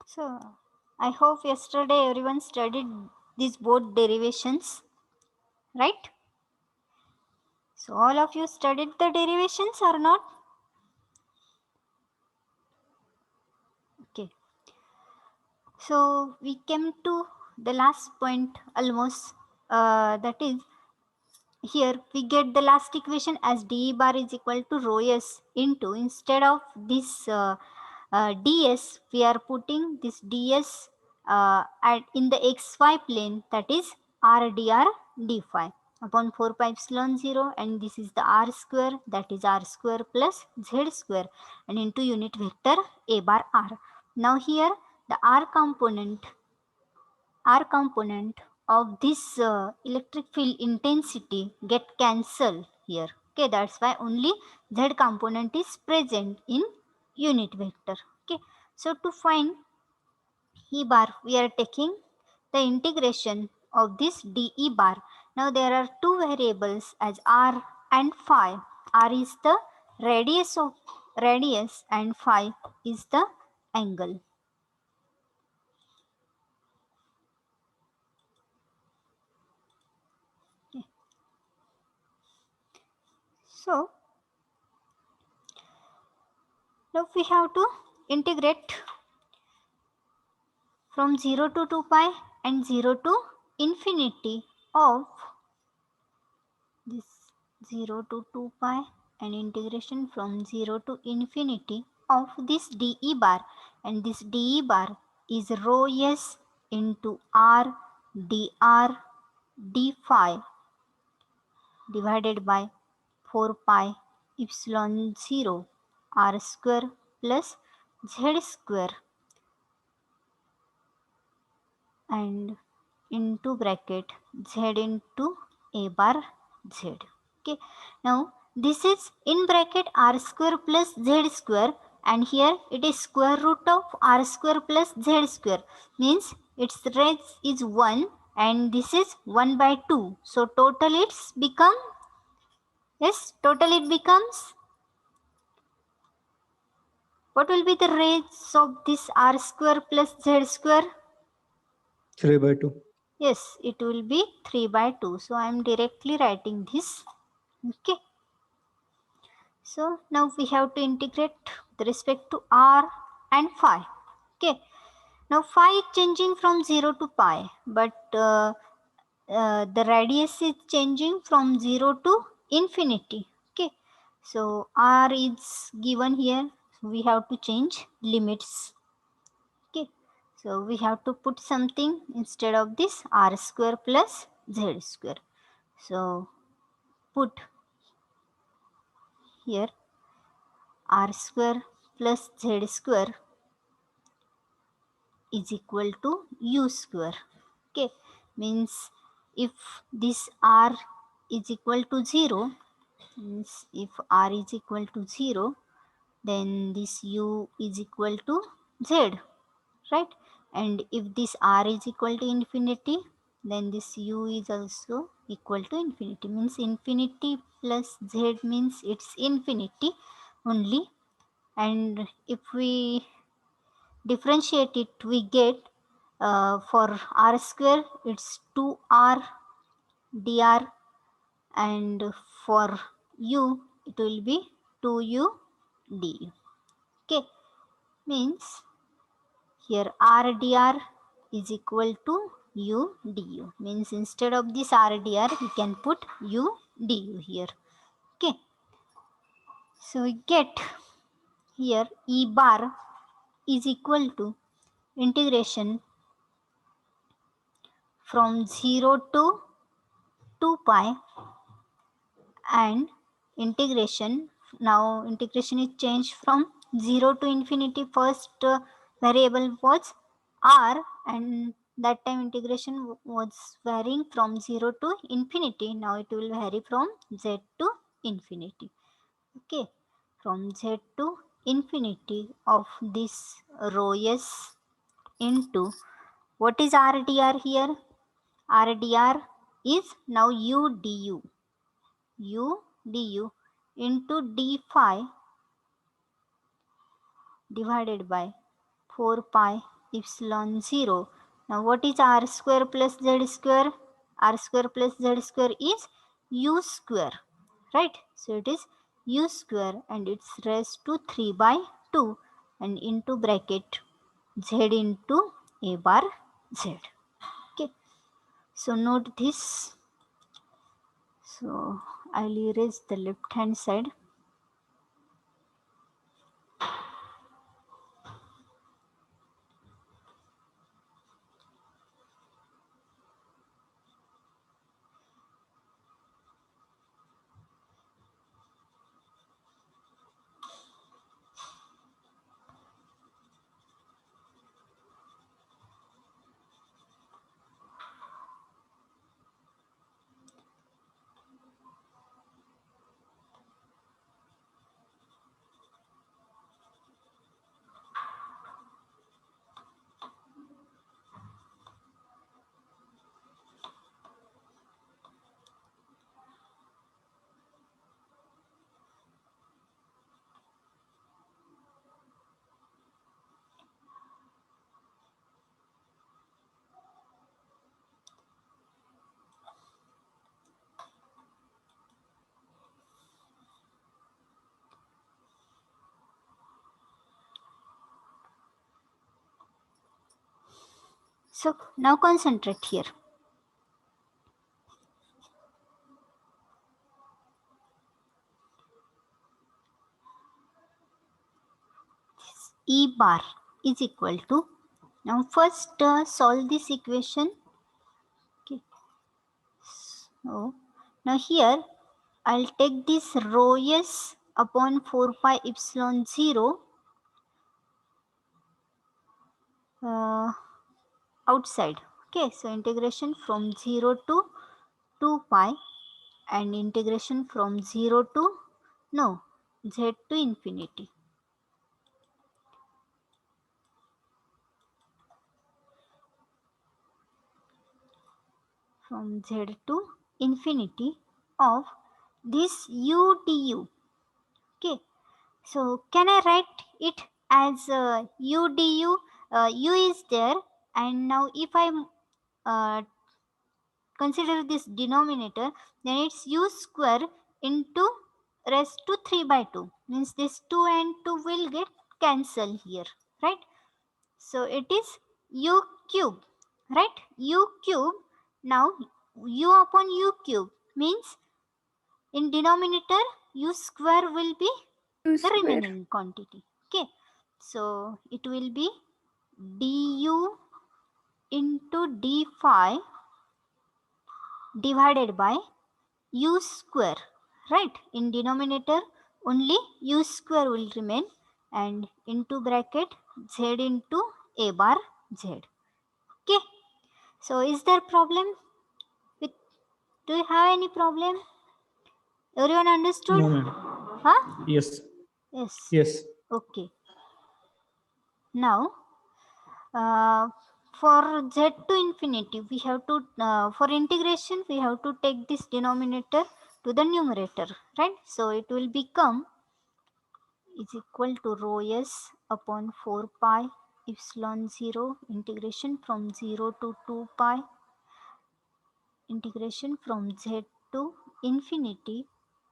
So, I hope yesterday everyone studied these both derivations, right? So, all of you studied the derivations or not? Okay. So, we came to the last point almost, that is, here we get the last equation as dE bar is equal to rho s into, instead of this ds, we are putting this ds in the xy plane, that is r dr d phi upon 4 pi epsilon 0, and this is the r square, that is r square plus z square, and into unit vector a bar r. Now here the r component of this electric field intensity get cancelled here. Okay, that's why only z component is present in unit vector. Okay, so to find e bar, we are taking the integration of this dE bar. Now there are two variables as r and phi. R is the radius and phi is the angle. Okay. So now we have to integrate from 0 to 2 pi and 0 to infinity of this 0 to 2 pi and integration from 0 to infinity of this dE bar, and this dE bar is rho s into r dr d phi divided by 4 pi epsilon 0 r square plus z square, and into bracket z into a bar z. Okay, now this is in bracket r square plus z square, and here it is square root of r square plus z square, means its range is 1 and this is 1 by 2. So total it's become, yes, total it becomes, what will be the range of this r square plus z square? 3 by 2. Yes, it will be 3 by 2. So I am directly writing this. Okay. So now we have to integrate with respect to r and phi. Okay. Now phi is changing from 0 to pi, but the radius is changing from 0 to infinity. Okay. So r is given here. So we have to change limits. Okay, so we have to put something instead of this r square plus z square. So put here r square plus z square is equal to u square. Okay, means if this r is equal to 0, means if r is equal to 0, then this u is equal to z, right? And if this r is equal to infinity, then this u is also equal to infinity, means infinity plus z means it's infinity only. And if we differentiate it, we get for r square it's 2r dr, and for u it will be 2u du. Okay, means here r dr is equal to u du, means instead of this r dr we can put u du here. Okay, so we get here e bar is equal to integration from 0 to 2 pi and integration, now integration is changed from 0 to infinity. First variable was r, and that time integration was varying from 0 to infinity. Now it will vary from z to infinity. Okay, from z to infinity of this rho s into, what is r dr here? R dr is now u du, u du into d phi divided by 4 pi epsilon 0. Now what is r square plus z square? R square plus z square is u square, right? So it is u square and it's raised to 3 by 2 and into bracket z into a bar z. Okay, so note this. So I'll erase the left hand side. So now concentrate here. E bar is equal to, now first solve this equation. Okay. So now here I'll take this rho s upon 4 pi epsilon 0 outside. Okay, so integration from 0 to 2 pi and integration from 0 to z to infinity. From z to infinity of this u du. Okay, so can I write it as u du? U is there, and now if I consider this denominator, then it's u square into raised to 3 by 2. Means this 2 and 2 will get cancelled here, right? So it is u cube, right? U cube. Now u upon u cube means in denominator u square will be U the square. remaining quantity. Okay, so it will be du into d phi divided by u square, right? In denominator only u square will remain and into bracket z into a bar z. Okay, so is there problem with, do you have any problem? Everyone understood? No, ma'am. Huh? Yes. Yes. Yes. Okay. Now for z to infinity we have to for integration we have to take this denominator to the numerator, right? So it will become is equal to rho s upon 4 pi epsilon 0 integration from 0 to 2 pi integration from z to infinity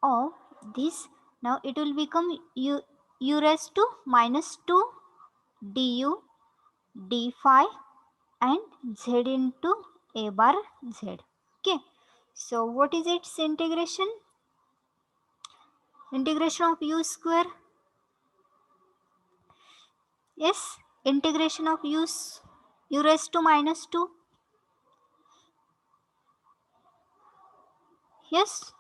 of this. Now it will become u raised to minus 2 du d phi and z into a bar z. Okay, so what is its integration? Integration of u square. Yes, integration of u raised to minus 2. Yes,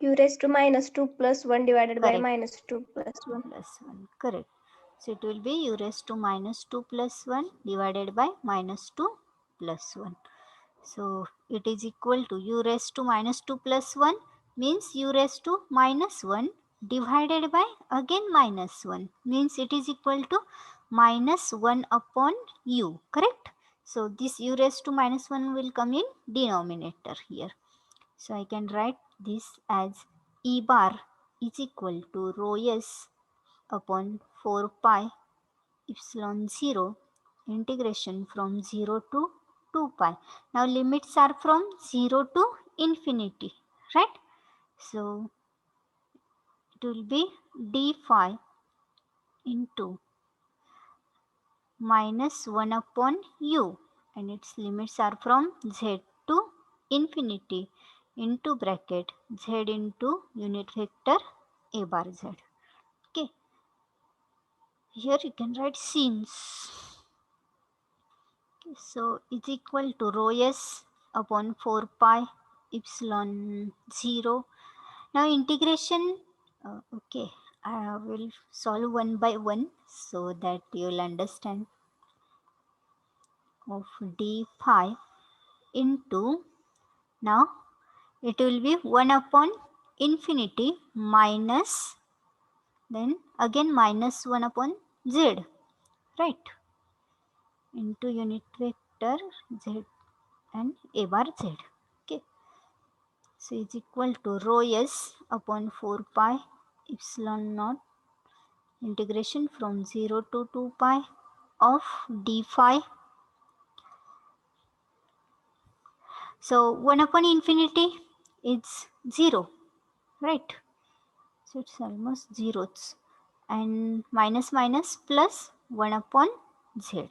U raised to minus 2 plus 1 divided by correct. minus 2 plus 1. Plus 1, correct. So it will be u raised to minus 2 plus 1 divided by minus 2 plus 1. So it is equal to u raised to minus 2 plus 1 means u raised to minus 1 divided by again minus 1 means it is equal to minus 1 upon u, correct? So this u raised to minus 1 will come in denominator here. So I can write this as E bar is equal to rho s upon 4 pi epsilon 0 integration from 0 to 2 pi. Now limits are from 0 to infinity, right? So it will be d phi into minus 1 upon u, and its limits are from z to infinity into bracket z into unit vector a bar z. Okay, here you can write since. Okay, so is equal to rho s upon 4 pi epsilon 0. Now integration, okay, I will solve one by one so that you will understand. Of d phi into, now it will be 1 upon infinity minus, then again minus 1 upon z, right, into unit vector z and a bar z. Okay, so is equal to rho s upon 4 pi epsilon naught integration from 0 to 2 pi of d phi. So 1 upon infinity is 0, right? So it's almost zeros, and minus minus plus 1 upon z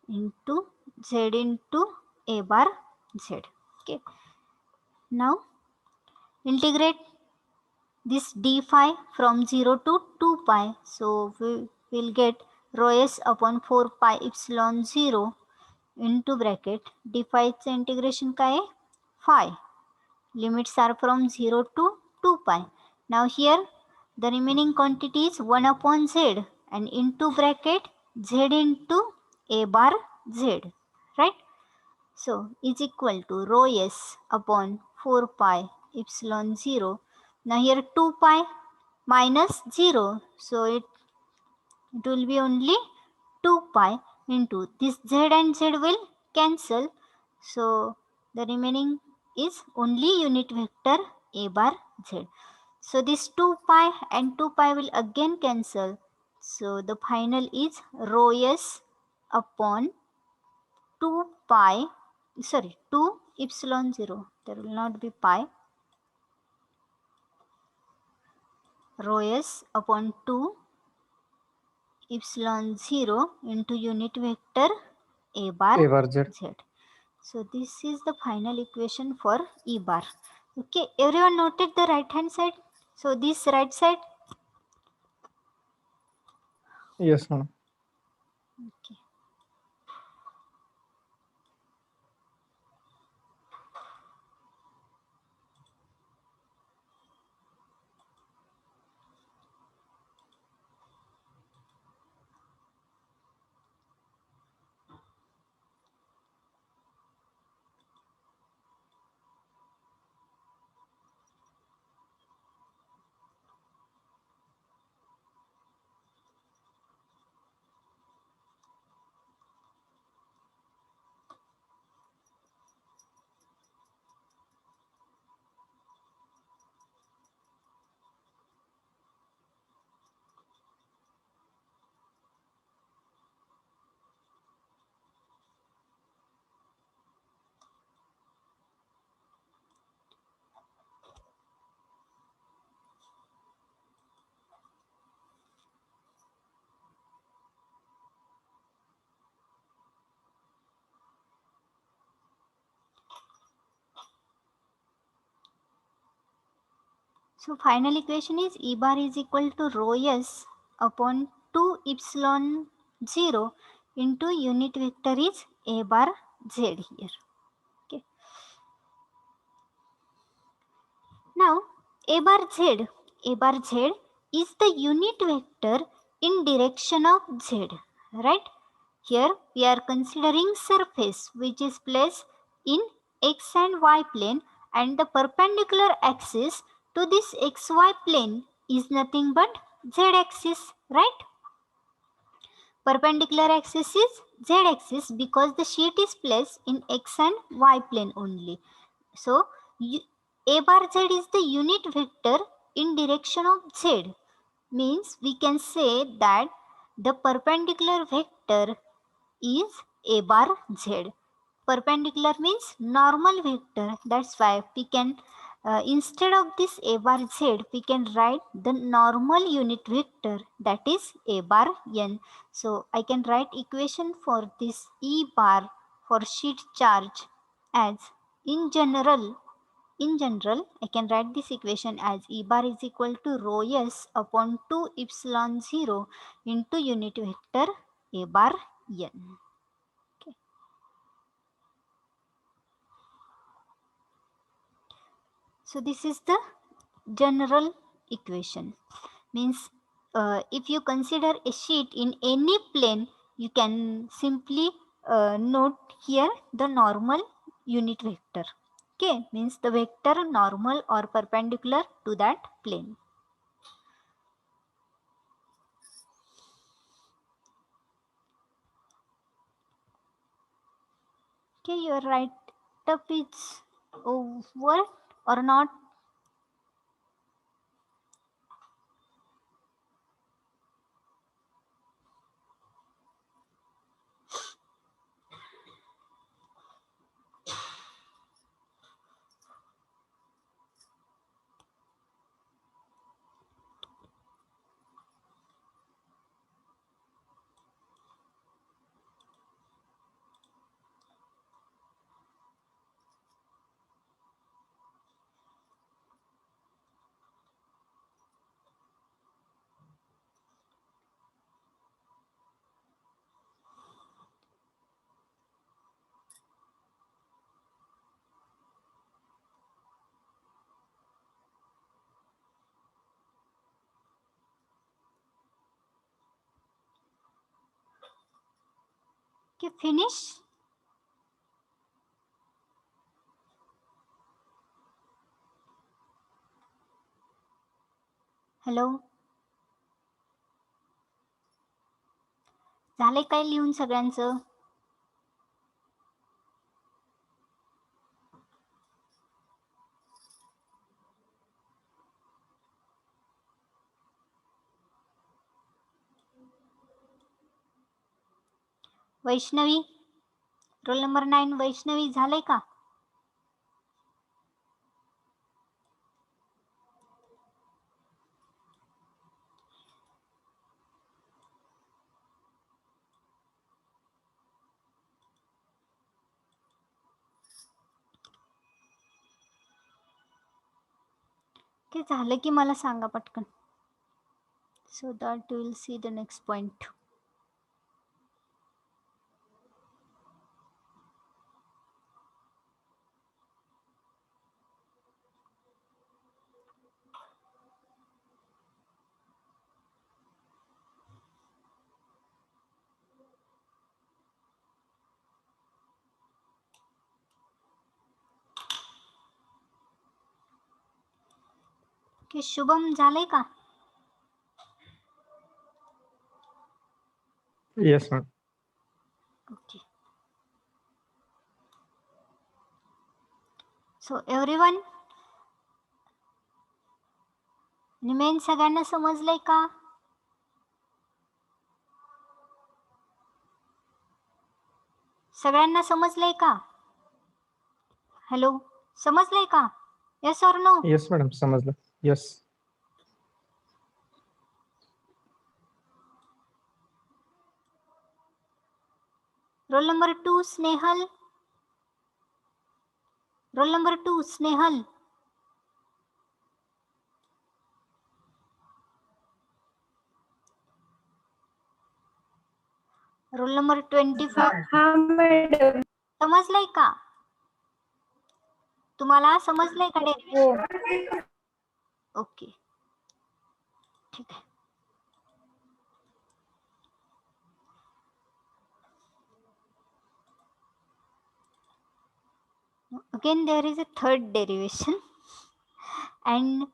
into z into a bar z. Okay, now integrate this d phi from 0 to 2 pi. So we will get rho s upon 4 pi epsilon 0 into bracket d phi चा integration काय आहे phi. Limits are from 0 to 2 pi. Now here the remaining quantity is 1 upon z and into bracket z into a bar z, right? So is equal to rho s upon 4 pi epsilon 0. Now here 2 pi minus 0, so it will be only 2 pi into this z and z will cancel. So the remaining is only unit vector a bar z. So this 2 pi and 2 pi will again cancel. So the final is rho s upon 2 pi, sorry, 2 epsilon 0. There will not be pi. Rho s upon 2 epsilon 0 into unit vector a bar Z. z. So this is the final equation for E bar. Okay, everyone noted the right hand side? So this right side? Yes, ma'am. Okay. So final equation is E bar is equal to rho s upon 2 epsilon 0 into unit vector is a bar z here. Okay. Now a bar z is the unit vector in direction of z, right? Here we are considering surface which is placed in x and y plane, and the perpendicular axis to this xy plane is nothing but z axis, right? Perpendicular axis is z axis because the sheet is placed in x and y plane only. So a bar z is the unit vector in direction of z, means we can say that the perpendicular vector is a bar z. Perpendicular means normal vector. That's why we can instead of this a bar z, we can write the normal unit vector, that is a bar n. So I can write equation for this E bar for sheet charge as in general, I can write this equation as E bar is equal to rho s upon 2 epsilon 0 into unit vector A bar n. Okay. So this is the general equation. Means if you consider a sheet in any plane, you can simply note here the normal unit vector. Okay, means the vector normal or perpendicular to that plane. Okay, your write up is over or not? Okay, finish. Hello, झाले काय लिहून सगळ्यांचं? Vaishnavi, roll number 9 Vaishnavi, झालंय का? ते झालं की मला सांगा पटकन, so that you will see the next point. की शुभम झालंय का? Yes, ma'am. Okay. So everyone, निमेन सगळ्यांना समजलंय का? सगळ्यांना समजलंय का? हॅलो, समजलंय का? Yes or no? Yes, madam. समजलं. Yes. Roll number 2 Snehal. Roll number 2 Snehal. Roll number 24 हा मॅडम. समजलंय का? तुम्हाला समजलंय का डेरिव्हेशन? ओके, ठीक आहे. Again there is a third derivation and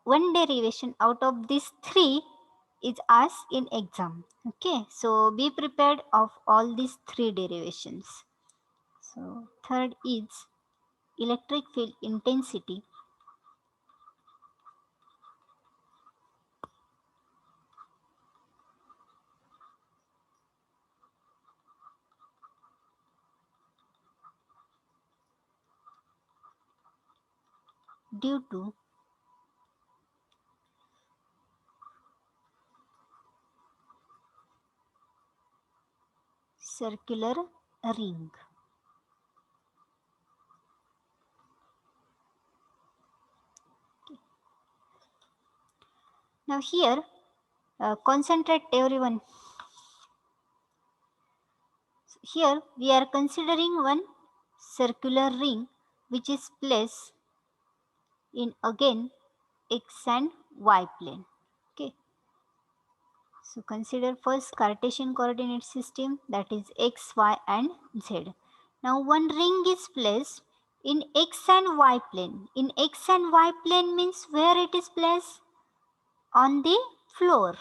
one derivation out of these 3 is asked in exam. Okay, so be prepared of all these 3 derivations. So third is electric field intensity. due to circular ring. Now here, concentrate everyone. Here we are considering one circular ring which is placed in again x and y plane. Okay. So consider first Cartesian coordinate system, that is x, y and z. Now one ring is placed in x and y plane. In x and y plane means where it is placed? On the floor,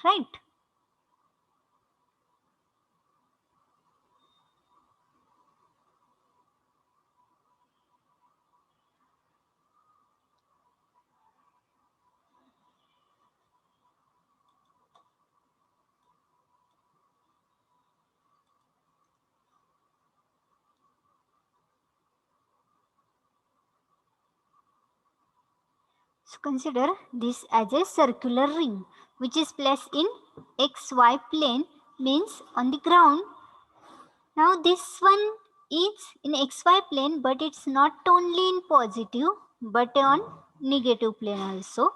right? So consider this as a circular ring which is placed in xy plane, means on the ground. Now this one is in xy plane, but it's not only in positive but on negative plane also.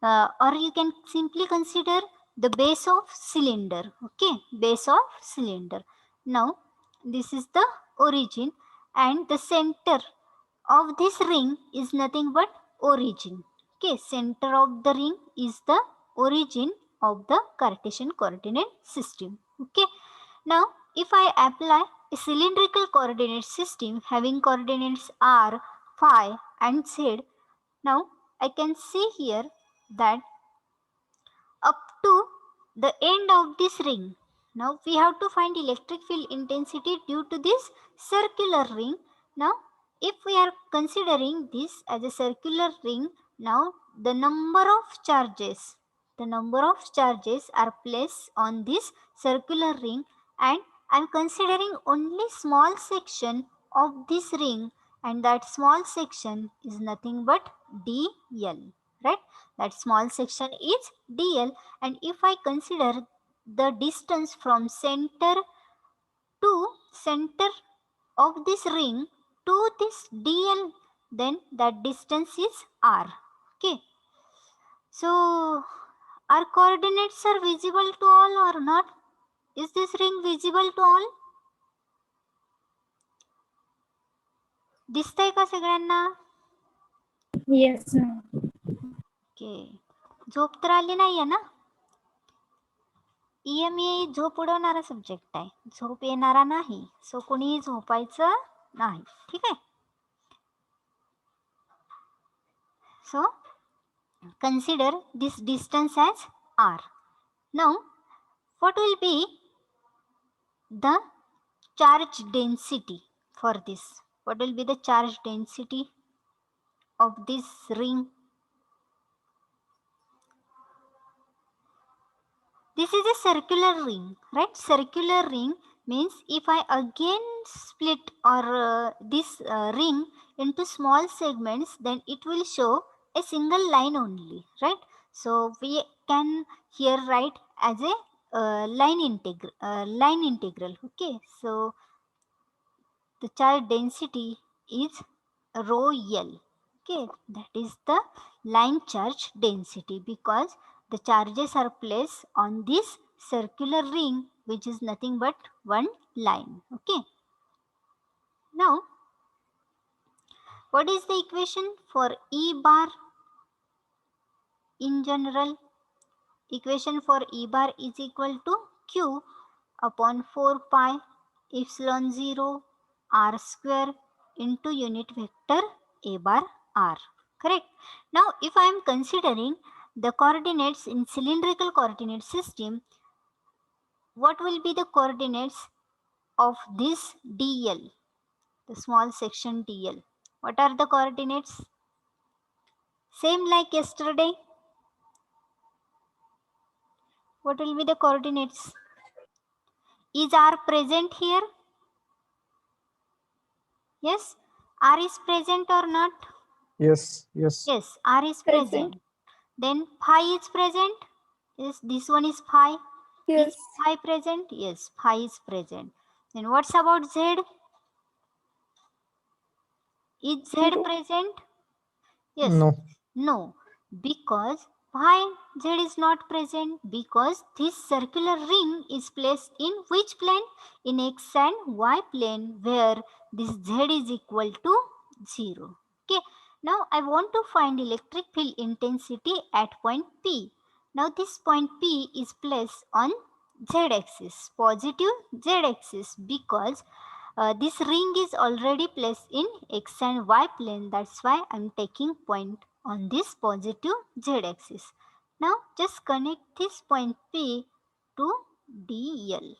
Or you can simply consider the base of cylinder. Okay, base of cylinder. Now this is the origin, and the center of this ring is nothing but origin. Okay, center of the ring is the origin of the Cartesian coordinate system. Okay, now if I apply a cylindrical coordinate system having coordinates r, phi and z, now I can see here that up to the end of this ring, now we have to find electric field intensity due to this circular ring. Now if we are considering this as a circular ring, now the number of charges are placed on this circular ring, and I am considering only small section of this ring, and that small section is nothing but dl, right? That small section is dl, and if I consider the distance from center to center of this ring to this dl, then that distance is r. Okay, so our coordinates are visible to all or not? Is this ring visible to all? दिसतंय का सगळ्यांना? Yes, ma'am. Okay, झोप तर आली नाहीये ना? EME झोप उडवणारा subject आहे, झोप येणारा नाही. सो कोणीही झोपायचं नाही, ठीक आहे? So consider this distance as r. Now what will be the charge density for this? What will be the charge density of this ring? This is a circular ring, right? Circular ring means if I again split or this ring into small segments, then it will show a single line only, right? So we can here write as a line integral. Okay, so the charge density is rho L. Okay, that is the line charge density, because the charges are placed on this circular ring which is nothing but one line. Okay, now what is the equation for E bar in general? Equation for E bar is equal to Q upon 4 pi epsilon 0 r square into unit vector A bar r. Correct. Now if I am considering the coordinates in cylindrical coordinate system, what will be the coordinates of this dl, the small section dl? What are the coordinates? Same like yesterday. What will be the coordinates? Is r present here? Yes, r is present or not? Yes. Yes. Yes, r is Present. present. Then phi is present. Yes, this one is phi. Yes. Is phi present? Yes, phi is present. Then what's about z? Is z Zero. present? Yes. No. No, because why z is not present? Because this circular ring is placed in which plane? In x and y plane, where this z is equal to 0. Okay. Now I want to find electric field intensity at point P. Now this point P is placed on z-axis, positive z-axis, because this ring is already placed in x and y plane. That's why I'm taking point on this positive z-axis. Now just connect this point P to DL.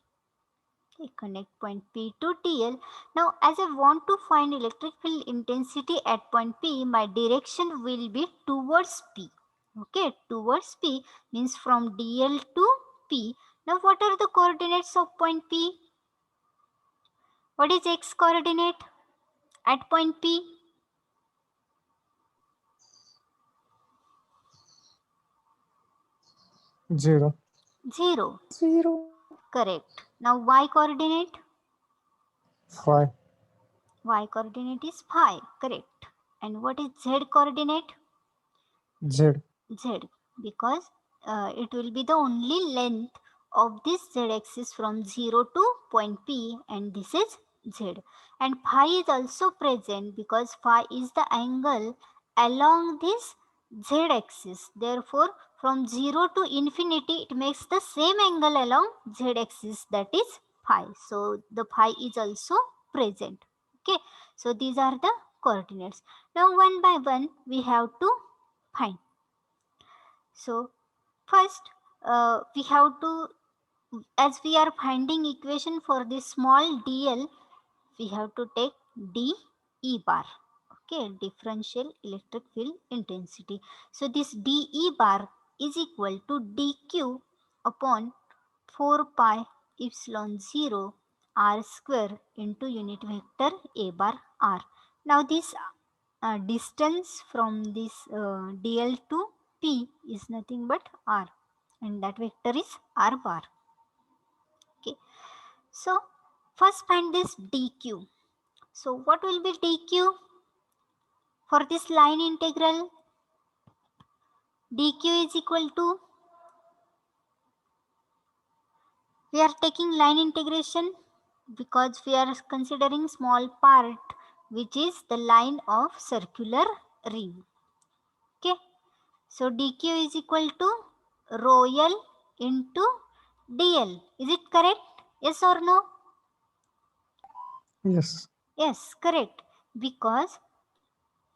Okay, connect point P to DL. Now as I want to find electric field intensity at point P, my direction will be towards P. Okay, towards P means from DL to P. Now what are the coordinates of point P? What is x coordinate at point P? 0. 0. 0. Correct. Now y coordinate? Phi. Y coordinate is phi. Correct. And what is z coordinate? Z. Z. Because it will be the only length of this z axis from 0 to point P, and this is z. And phi is also present because phi is the angle along this z axis. Therefore, from 0 to infinity, it makes the same angle along z axis, that is phi. So the phi is also present. Okay. So these are the coordinates. Now one by one we have to find. So first we have to, as we are finding equation for this small dl, we have to take d e bar. Okay, differential electric field intensity. So this d e bar is equal to dq upon 4 pi epsilon 0 r square into unit vector a bar r. Now this distance from this dl to p is nothing but r, and that vector is r bar. Okay, so first find this dq. So what will be dq for this line integral? dq is equal to, we are taking line integration because we are considering small part, which is the line of circular ring. Okay, so dq is equal to rho l into dl. Is it correct? Yes or no? Yes. Yes, correct. Because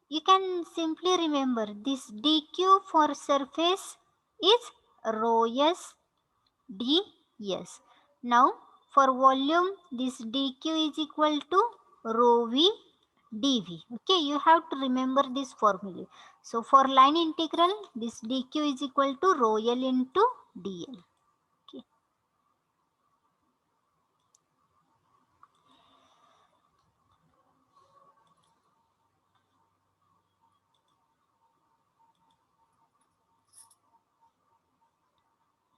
you can simply remember this dq for surface is rho s ds. Now for volume, this dq is equal to rho v dv. Okay, you have to remember this formula. So for line integral, this dq is equal to rho l into dl. Okay.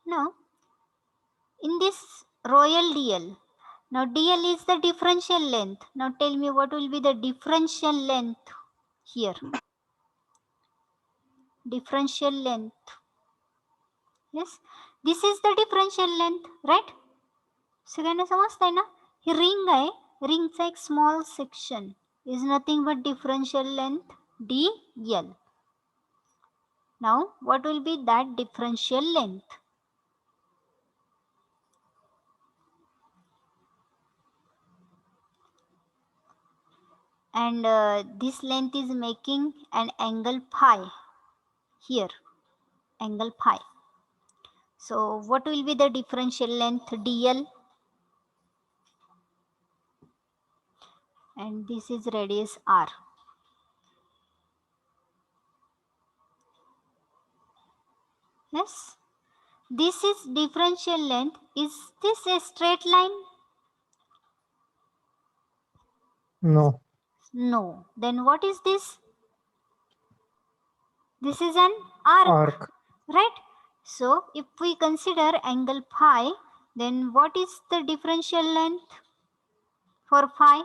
Now in this rho l dl, now dl is the differential length. Now tell me what will be the differential length here. Differential length. Yes, this is the differential length, right? सगळ्यांना समजतंय ना? ही ring आहे, रिंगचा एक small section is nothing but differential length dl. Now what will be that differential length? And this length is making an angle phi here, angle phi. So what will be the differential length dl? And this is radius r. Yes, this is differential length. Is this a straight line? No. No. Then what is this? This is an arc, Arc. right? So if we consider angle phi, then what is the differential length for phi?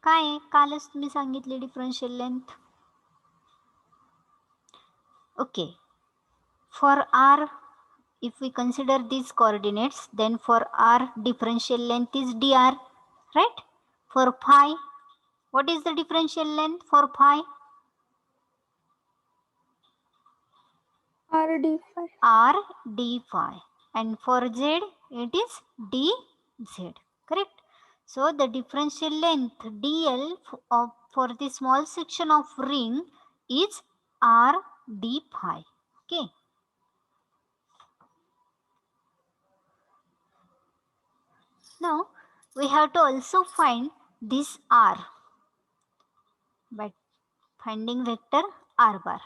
काय आहे? कालच तुम्ही सांगितले differential length. Okay. For r, if we consider these coordinates, then for r differential length is dr, right? For phi, what is the differential length for phi? R d phi. R d phi, and for z it is dz, correct? So the differential length dl for the small section of ring is r d phi. Okay. Now we have to also find this r by finding vector r bar.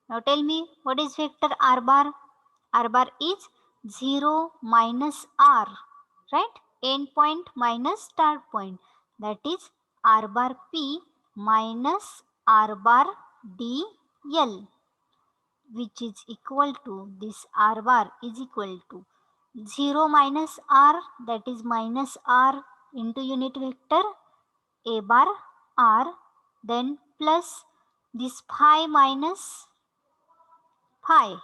Now tell me, what is vector r bar? R bar is 0 minus r, right? End point minus start point. That is r bar p minus r bar dl, which is equal to, this r bar is equal to 0 minus r, that is minus r into unit vector a bar r, then plus this phi minus phi,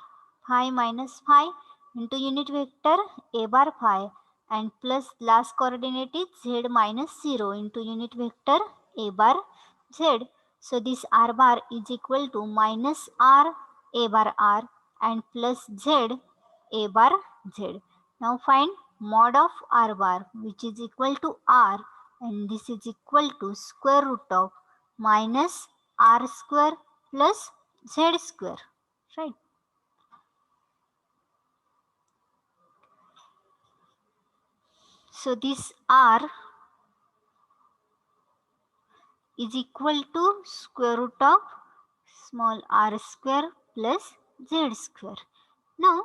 phi minus phi into unit vector a bar phi, and plus last coordinate is z minus 0 into unit vector a bar z. So this r bar is equal to minus r a bar r and plus z a bar z. Now find mod of r bar, which is equal to r, and this is equal to square root of minus r square plus z square, right? So this r is equal to square root of small r square plus z square. Now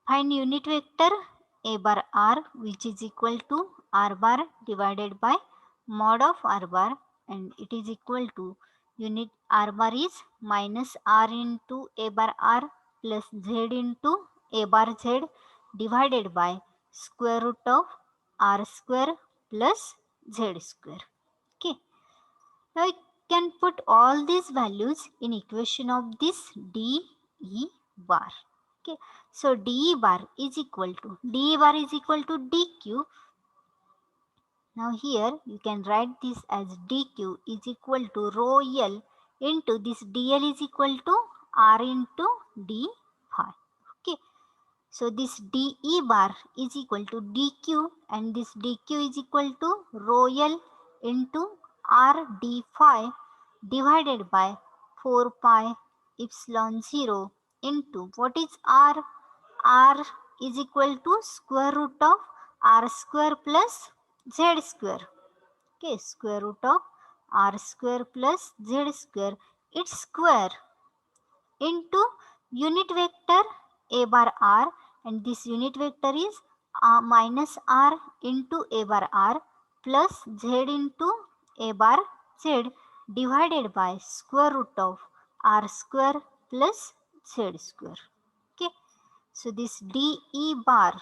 find unit vector a bar r, which is equal to r bar divided by mod of r bar, and it is equal to unit r bar is minus r into a bar r plus z into a bar z divided by square root of r square plus z square. Okay. Now you can put all these values in equation of this dE bar. Okay. So dE bar is equal to dQ. Now here you can write this as dQ is equal to rho L into this dl is equal to r into d phi. Okay. So this dE bar is equal to dQ, and this dQ is equal to rho L into r d phi divided by 4 pi epsilon 0 into, what is r? R is equal to square root of r square plus z square. Okay, square root of r square plus z square, its square, into unit vector a bar r, and this unit vector is minus r into a bar r plus z into a bar z divided by square root of r square plus z square. Okay, so this dE bar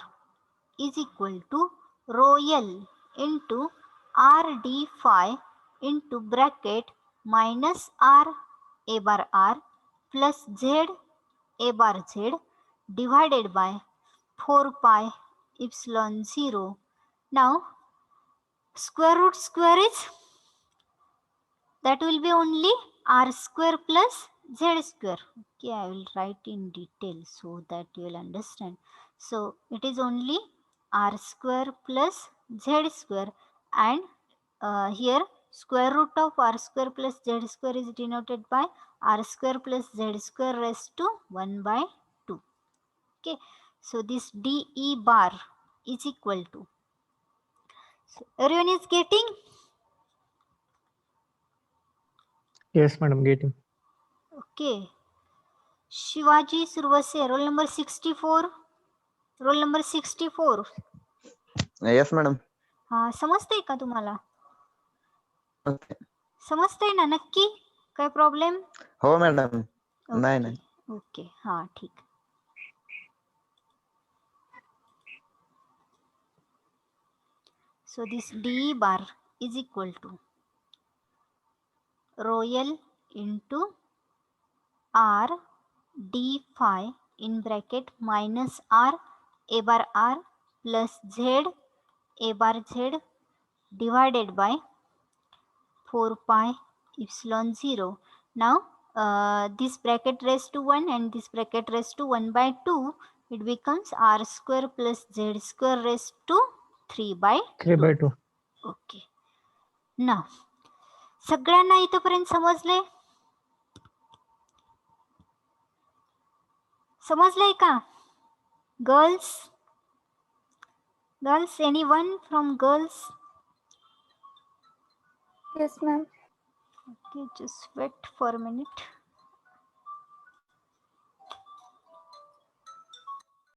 is equal to rho L into r d phi into bracket minus r a bar r plus z a bar z divided by 4 pi epsilon 0. Now square root square is, that will be only r square plus z square. Okay, I will write in detail so that you will understand. So it is only r square plus z square, and here square root of r square plus z square is denoted by r square plus z square raised to 1 by 2. Okay, so this dE bar is equal to, so everyone is getting? Yes, madam, getting. Okay. Shivaji Survase, roll number 64. Roll number 64. Yes madam. हा, समजतंय का तुम्हाला? समजतंय ना नक्की? काय problem? हो madam. नाही नाही. ओके हा ठीक. So this d bar is equal to rho L into r d phi in bracket minus r a bar r plus z a bar z divided by 4 pi epsilon 0. Now this bracket raised to 1 and this bracket raised to 1 by 2, it becomes r square plus z square raised to 3 by 3/2. Okay. ना सगळ्यांना इथपर्यंत समजले? समजलंय का girls? Girls, anyone from girls? Yes, ma'am. Okay, just wait for a minute.